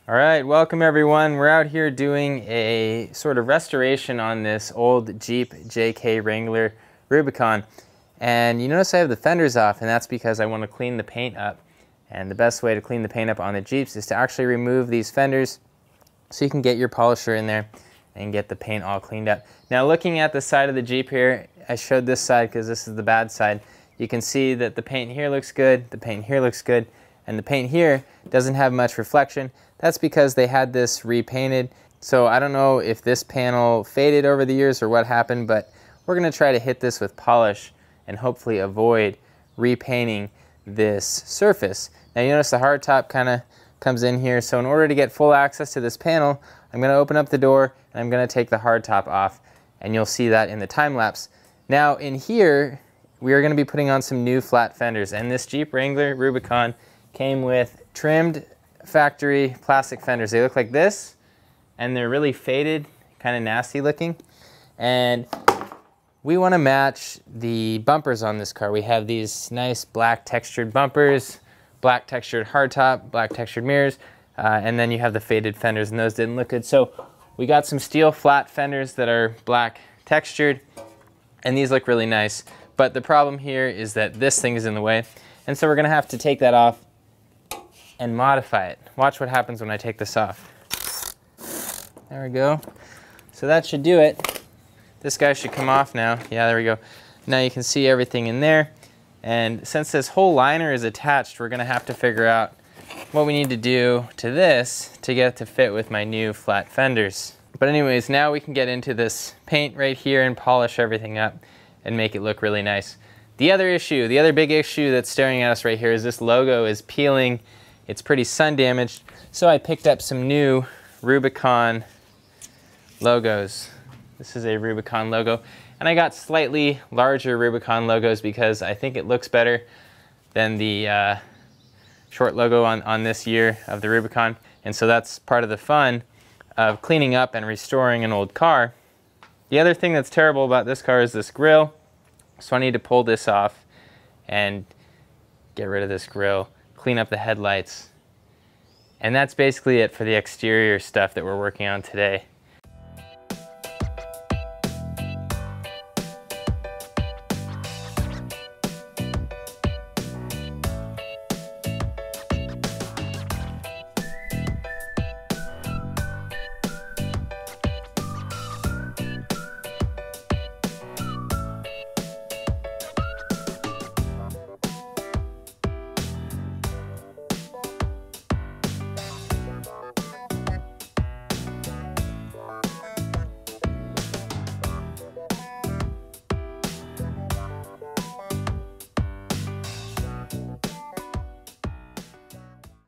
All right, welcome everyone. We're out here doing a sort of restoration on this old Jeep JK Wrangler Rubicon. And you notice I have the fenders off, and that's because I want to clean the paint up. And the best way to clean the paint up on the Jeeps is to actually remove these fenders so you can get your polisher in there and get the paint all cleaned up. Now looking at the side of the Jeep here, I showed this side because this is the bad side. You can see that the paint here looks good, the paint here looks good, and the paint here doesn't have much reflection. That's because they had this repainted. So I don't know if this panel faded over the years or what happened, but we're gonna try to hit this with polish and hopefully avoid repainting this surface. Now you notice the hardtop kind of comes in here. So in order to get full access to this panel, I'm gonna open up the door and I'm gonna take the hardtop off, and you'll see that in the time lapse. Now in here, we are gonna be putting on some new flat fenders, and this Jeep Wrangler Rubicon came with trimmed factory plastic fenders. They look like this, and they're really faded, kind of nasty looking. And we want to match the bumpers on this car. We have these nice black textured bumpers, black textured hardtop, black textured mirrors, and then you have the faded fenders, and those didn't look good. So we got some steel flat fenders that are black textured, and these look really nice. But the problem here is that this thing is in the way, and so we're gonna have to take that off and modify it. Watch what happens when I take this off. There we go. So that should do it. This guy should come off now. Yeah, there we go. Now you can see everything in there. And since this whole liner is attached, we're gonna have to figure out what we need to do to this to get it to fit with my new flat fenders. But anyways, now we can get into this paint right here and polish everything up and make it look really nice. The other big issue that's staring at us right here is this logo is peeling. It's pretty sun damaged, so I picked up some new Rubicon logos. This is a Rubicon logo, and I got slightly larger Rubicon logos because I think it looks better than the short logo on this year of the Rubicon, and so that's part of the fun of cleaning up and restoring an old car. The other thing that's terrible about this car is this grille, so I need to pull this off and get rid of this grille, clean up the headlights, and that's basically it for the exterior stuff that we're working on today.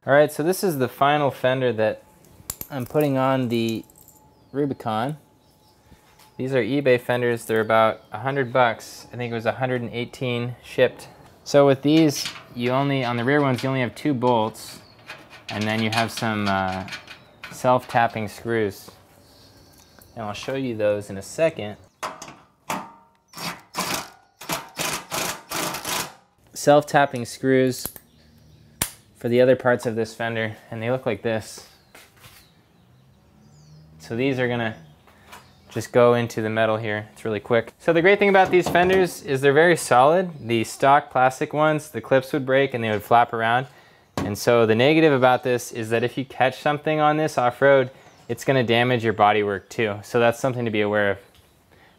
All right, so this is the final fender that I'm putting on the Rubicon. These are eBay fenders. They're about 100 bucks. I think it was 118 shipped. So with these, on the rear ones, you only have 2 bolts, and then you have some self-tapping screws. And I'll show you those in a second. Self-tapping screws for the other parts of this fender, and they look like this. So these are gonna just go into the metal here. It's really quick. So the great thing about these fenders is they're very solid. The stock plastic ones, the clips would break and they would flap around. And so the negative about this is that if you catch something on this off-road, it's gonna damage your bodywork too. So that's something to be aware of.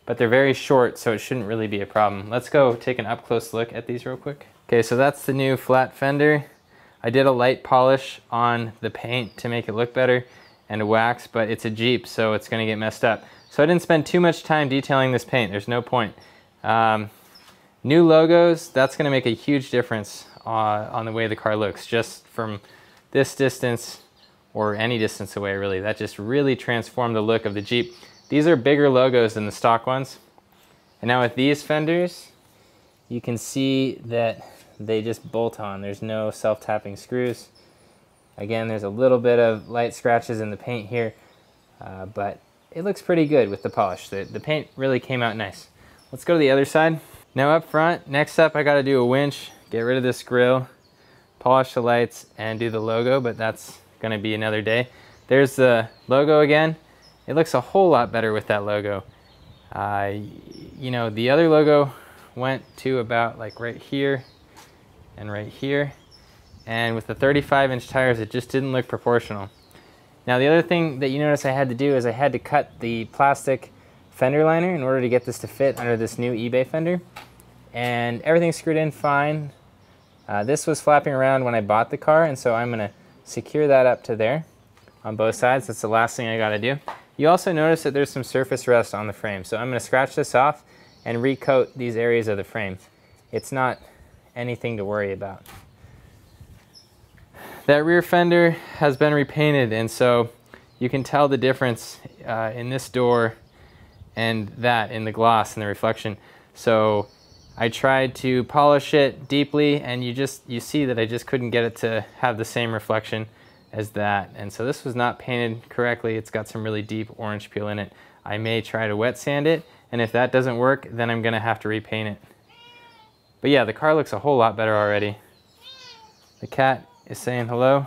But they're very short, so it shouldn't really be a problem. Let's go take an up-close look at these real quick. Okay, so that's the new flat fender. I did a light polish on the paint to make it look better and a wax, but it's a Jeep, so it's gonna get messed up. So I didn't spend too much time detailing this paint. There's no point. New logos, that's gonna make a huge difference on the way the car looks, just from this distance or any distance away really. That just really transformed the look of the Jeep. These are bigger logos than the stock ones. And now with these fenders, you can see that they just bolt on. There's no self-tapping screws. Again, there's a little bit of light scratches in the paint here, but it looks pretty good with the polish. The paint really came out nice. Let's go to the other side. Now up front, next up I gotta do a winch, get rid of this grill, polish the lights, and do the logo, but that's gonna be another day. There's the logo again. It looks a whole lot better with that logo. You know, the other logo went to about like right here and right here. And with the 35-inch tires, it just didn't look proportional. Now the other thing that you notice I had to do is I had to cut the plastic fender liner in order to get this to fit under this new eBay fender. And everything's screwed in fine. This was flapping around when I bought the car, and so I'm gonna secure that up to there on both sides. That's the last thing I gotta do. You also notice that there's some surface rust on the frame, so I'm gonna scratch this off and recoat these areas of the frame. It's not anything to worry about. That rear fender has been repainted, and so you can tell the difference in this door and that in the gloss and the reflection. So I tried to polish it deeply, and you see that I just couldn't get it to have the same reflection as that. And so this was not painted correctly. It's got some really deep orange peel in it. I may try to wet sand it, and if that doesn't work, then I'm gonna have to repaint it. But yeah, the car looks a whole lot better already. The cat is saying hello.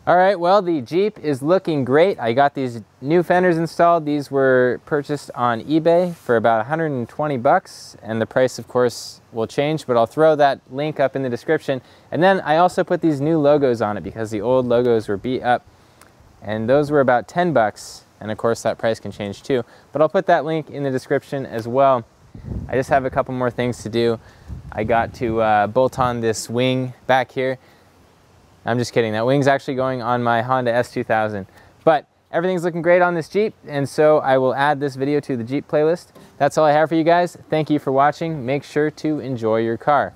All right, well, the Jeep is looking great. I got these new fenders installed. These were purchased on eBay for about 120 bucks, and the price, of course, will change, but I'll throw that link up in the description. And then I also put these new logos on it because the old logos were beat up, and those were about 10 bucks, and of course that price can change too. But I'll put that link in the description as well. I just have a couple more things to do. I got to bolt on this wing back here. I'm just kidding, that wing's actually going on my Honda S2000. But everything's looking great on this Jeep, and so I will add this video to the Jeep playlist. That's all I have for you guys. Thank you for watching. Make sure to enjoy your car.